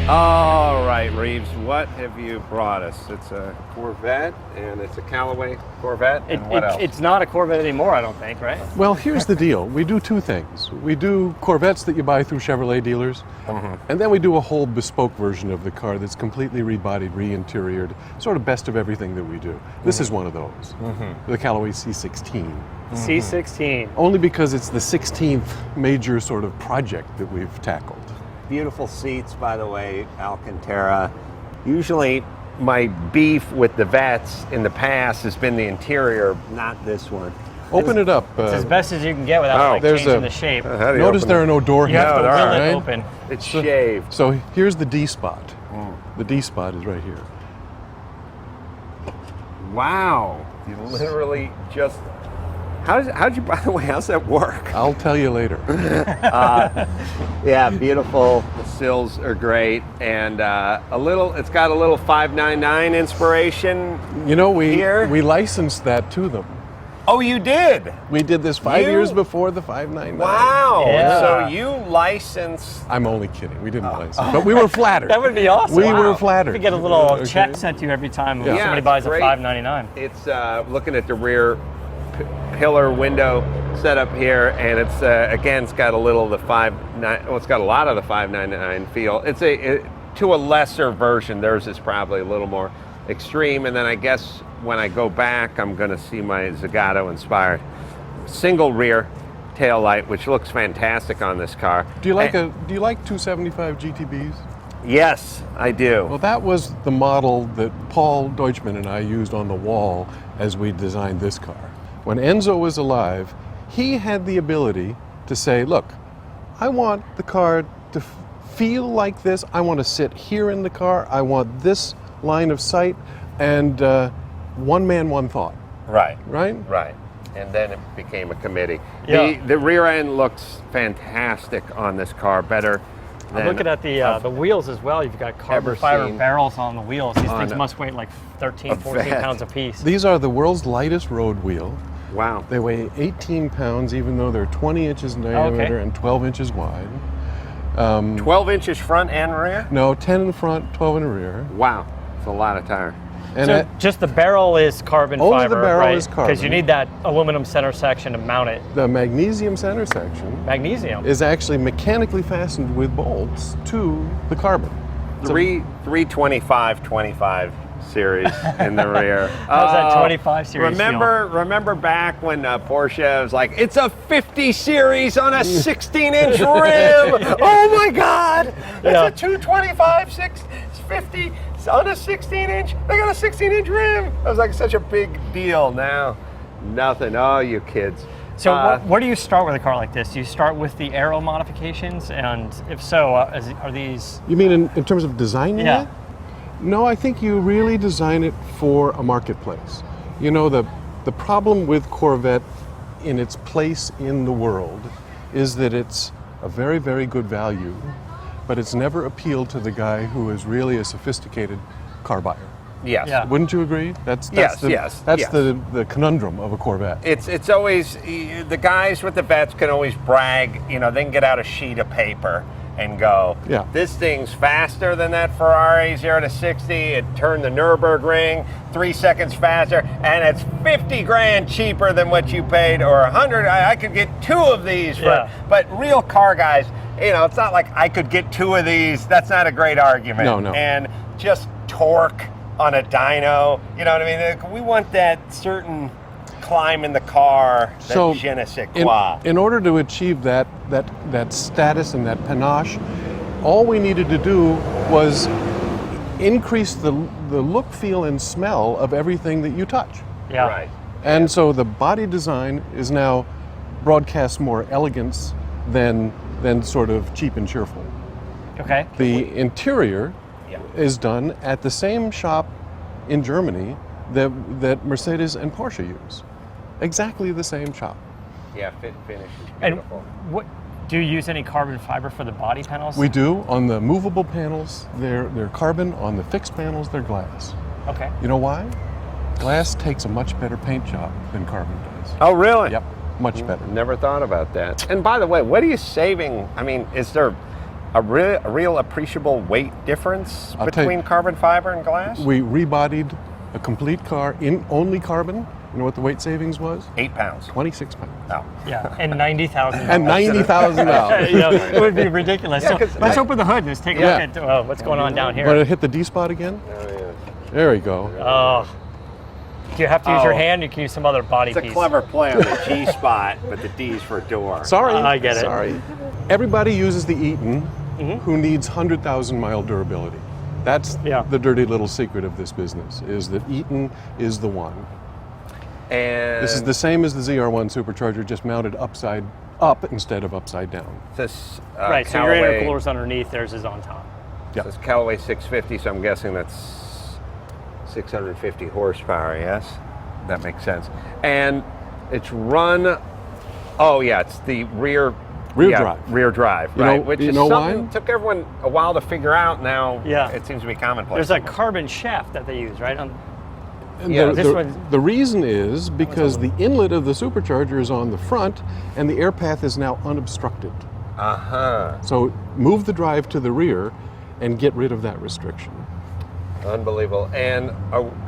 All right, Reeves, what have you brought us? It's a Corvette, and it's a Callaway Corvette, and what else? It's not a Corvette anymore, I don't think, right? Well, here's the deal. We do two things. We do Corvettes that you buy through Chevrolet dealers, and then we do a whole bespoke version of the car that's completely rebodied, re-interiored, sort of best of everything that we do. This is one of those, the Callaway C16. C16. Only because it's the 16th major sort of project that we've tackled. Beautiful seats, by the way, Alcantara. Usually my beef with the Vettes in the past has been the interior, not this one. Open it up. It's as best as you can get without changing the shape. Notice there are no door You have to handles. will it right? open. It's shaved. So here's the D spot. The D spot is right here. Wow. You literally just... How'd you, by the way, how's that work? I'll tell you later. Yeah, beautiful. The sills are great, and it's got a little 599 inspiration. You know, we here. we licensed that to them. Oh, you did? We did this 5 You? years before the 599. Wow. Yeah. So you licensed... I'm only kidding. We didn't license, but we were flattered. That would be awesome. We were flattered. We get a little Okay. check sent to you every time Yeah. somebody it's buys a great. $5.99. It's looking at the rear pillar window setup here, and it's again, it's got a little of the it's got a lot of the 599 feel. It's to a lesser version. Theirs is probably a little more extreme, and then I guess when I go back, I'm going to see my Zagato inspired single rear tail light, which looks fantastic on this car. Do you like 275 GTBs? Yes, I do. Well, that was the model that Paul Deutschman and I used on the wall as we designed this car. When Enzo was alive, he had the ability to say, look, I want the car to feel like this. I want to sit here in the car. I want this line of sight. And one man, one thought. Right. Right? Right. And then it became a committee. Yeah. The rear end looks fantastic on this car, better than I'm looking at the wheels as well. You've got carbon fiber seen barrels on the wheels. These on things must weigh like 13, a 14 Vet. pounds a piece. These are the world's lightest road wheel. Wow. They weigh 18 pounds, even though they're 20 inches in diameter and 12 inches wide. 12 inches front and rear? No, 10 in the front, 12 in the rear. Wow. It's a lot of tire. And So at- just the barrel is carbon Only fiber, the barrel right? is carbon. Because you need that aluminum center section to mount it. the magnesium center section Magnesium. is actually mechanically fastened with bolts to the carbon. 325 series in the rear. How's that 25 series Remember back when Porsche was like, it's a 50 series on a 16-inch rim. Oh my God! Yeah. It's a 225 50 on a 16-inch. They got a 16-inch rim. It was like such a big deal. Now, nothing. Oh, you kids. So where do you start with a car like this? Do you start with the aero modifications? And if so, are these... You mean in terms of designing Yeah. it? No, I think you really design it for a marketplace. You know, the problem with Corvette in its place in the world is that it's a very, very good value, but it's never appealed to the guy who is really a sophisticated car buyer. Yes. Yeah. Wouldn't you agree? That's Yes, the, yes, That's yes. the conundrum of a Corvette. It's always, the guys with the Vettes can always brag, they can get out a sheet of paper and go, Yeah. this thing's faster than that Ferrari 0 to 60, it turned the Nürburgring 3 seconds faster, and it's 50 grand cheaper than what you paid, or 100, I could get 2 of these. But real car guys, it's not like I could get 2 of these, that's not a great argument. No. And just torque on a dyno, you know what I mean? We want that certain climb in the car, that So, je ne sais quoi. in order to achieve that status and that panache, all we needed to do was increase the look, feel, and smell of everything that you touch. Yeah. Right. And so the body design is now broadcasts more elegance than sort of cheap and cheerful. Okay. The interior Yeah. is done at the same shop in Germany that Mercedes and Porsche use. Exactly the same shop. Yeah, fit and finish is And beautiful. what do you use any carbon fiber for the body panels? We do. On the movable panels, they're carbon. On the fixed panels, they're glass. Okay. You know why? Glass takes a much better paint job than carbon does. Oh, really? Yep, much better. Never thought about that. And by the way, what are you saving? I mean, is there a real appreciable weight difference I'll tell you- between carbon fiber and glass? We rebodied a complete car in only carbon. You know what the weight savings was? 8 pounds. 26 pounds. Oh. Yeah, and $90,000. And $90,000. You know, it would be ridiculous. Yeah, So 'cause let's I- open the hood and let's take a Yeah. look at what's going on down Want to here. hit the D spot again? Oh, yeah. There we go. Oh. Do you have to use your Oh. hand or can you use some other body It's a piece? clever play on the G spot, but the D's for door. Sorry. I get it. Sorry. Everybody uses the Eaton Mm-hmm. who needs 100,000 mile durability. That's Yeah. the dirty little secret of this business, is that Eaton is the one. And This is the same as the ZR1 supercharger, just mounted upside up instead of upside down. this Right, so your Callaway, intercooler's underneath, theirs is on top. Yeah. This Callaway 650, so I'm guessing that's 650 horsepower, yes? That makes sense. And it's run, oh yeah, it's the rear Drive. Rear drive, You right? know- Which you is know something why? took everyone a while to figure out. Now Yeah. it seems to be commonplace. There's a carbon shaft that they use, right? And Yeah, this one's- the reason is because the inlet of the supercharger is on the front and the air path is now unobstructed. Uh-huh. So move the drive to the rear and get rid of that restriction. Unbelievable. And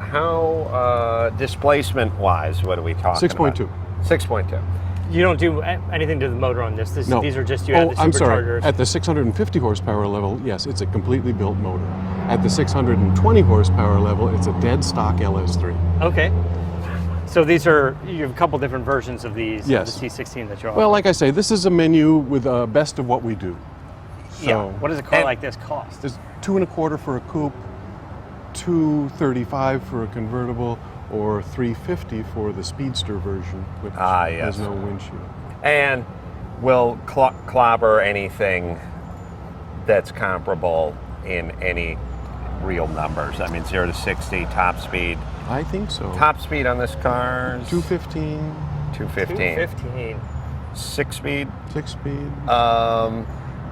how displacement-wise, what are we talking 6.2. about? 6.2. You don't do anything to the motor on this. No. These are just you add the I'm sorry. superchargers. At the 650 horsepower level, yes, it's a completely built motor. At the 620 horsepower level, it's a dead stock LS3. Okay. So these are, you have a couple different versions of these, Yes. the C16 that you're Well, like I say, this is a menu with a best of what we do. So yeah. What does a car And- like this cost? there's $2.25 for a coupe, $235 for a convertible, or $350 for the Speedster version, which Yes. has no windshield. And will clobber anything that's comparable in any real numbers? I mean, 0 to 60, top speed. I think so. Top speed on this car is 215, 215. 215. 6 speed. 6-speed.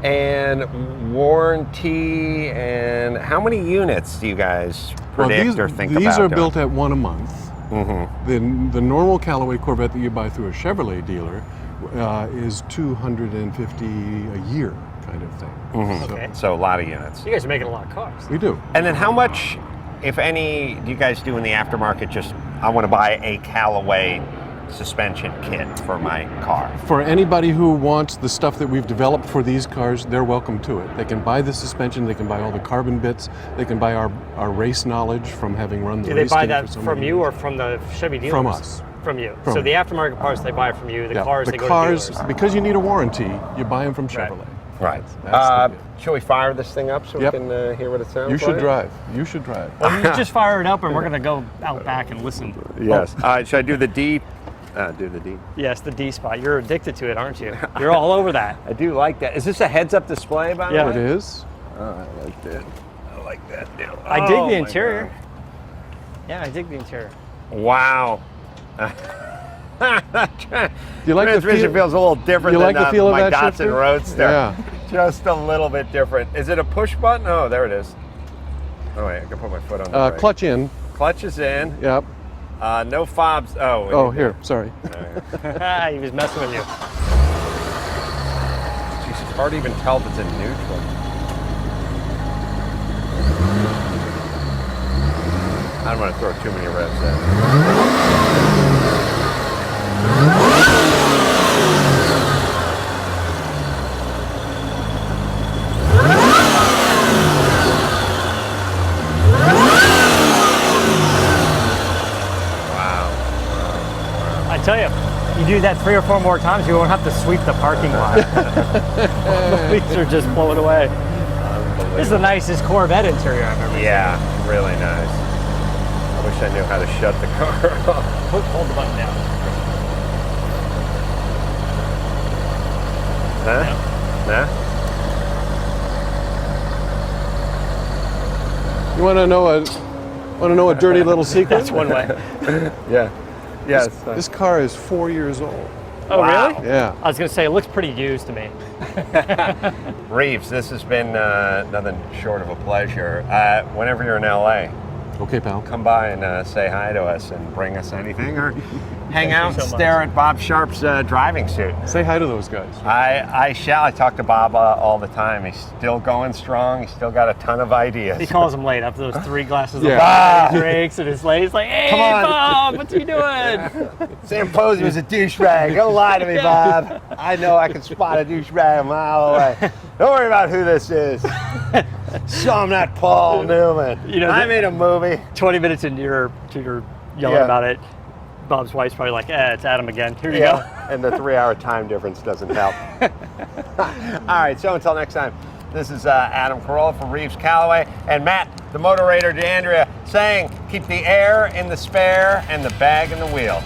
And warranty, and how many units do you guys predict or think about these are doing? built at one a month. Mm-hmm. The normal Callaway Corvette that you buy through a Chevrolet dealer is 250 a year kind of thing. So Okay. So a lot of units. You guys are making a lot of cars. we do. And then how much, if any, do you guys do in the aftermarket? Just, I want to buy a Callaway suspension kit for my car. For anybody who wants the stuff that we've developed for these cars, they're welcome to it. They can buy the suspension, they can buy all the carbon bits, they can buy our race knowledge from having run the Do they race buy team that for so from many you years. or from the Chevy dealers? From us. From you. From so us. the aftermarket parts they buy from you. The Yeah, cars the they go cars, to dealers. because you need a warranty, you buy them from Right. Chevrolet. Right. That's the deal. Shall we fire this thing up so Yep. we can hear what it sounds You like? should drive. You should drive. Well, you just fire it up and we're going to go out back and listen. Yes. Should I do the D? Do the D. Yes, the D spot. You're addicted to it, aren't you? You're all over that. I do like that. Is this a heads-up display, by the Yeah. way? It is. I like that. I like that deal. I dig Oh, the my interior. Yeah, I dig the interior. God. Wow. You like the Transmission feel? feels a little different You than like the feel of my that Datsun shifter? Roadster. Yeah. Just a little bit different. Is it a push button? Oh, there it is. Oh wait, I can put my foot on the brake. Clutch in. Clutch is in. Yep. No fobs. Oh. Oh, here. Sorry. He was messing with you. Jeez, it's hard to even tell if it's in neutral. I don't want to throw too many revs in. I tell you, you do that 3 or 4 more times, you won't have to sweep the parking lot. The leaves are just blowing away. This is the nicest Corvette interior I've ever seen. Yeah, really nice. I wish I knew how to shut the car off. Hold the button down. Huh? Nah? You want to know a dirty little secret? That's one way. Yeah. Yes. This car is 4 years old. Oh, Wow. really? Yeah. I was going to say, it looks pretty used to me. Reeves, this has been nothing short of a pleasure. Whenever you're in LA, Okay, pal. come by and say hi to us and bring us anything, or hang out so and much. stare at Bob Sharp's driving suit. Say hi to those guys. I shall. I talk to Bob all the time. He's still going strong. He's still got a ton of ideas. He calls him late after those 3 glasses Yeah. of wine he drinks, and he's late. He's like, "Hey, Come on. Bob, what's he doing?" Sam Posey was a douchebag. Don't lie to me, Bob. I know I can spot a douchebag a mile away. Don't worry about who this is. So I'm not Paul Newman. You know, I made a movie. 20 minutes into your yelling Yeah. about it, Bob's wife's probably like, it's Adam again. Here you go. And the 3-hour time difference doesn't help. All right, so until next time, this is Adam Carolla from Reeves Callaway, and Matt, the motor raider DeAndrea, saying, keep the air in the spare and the bag in the wheel.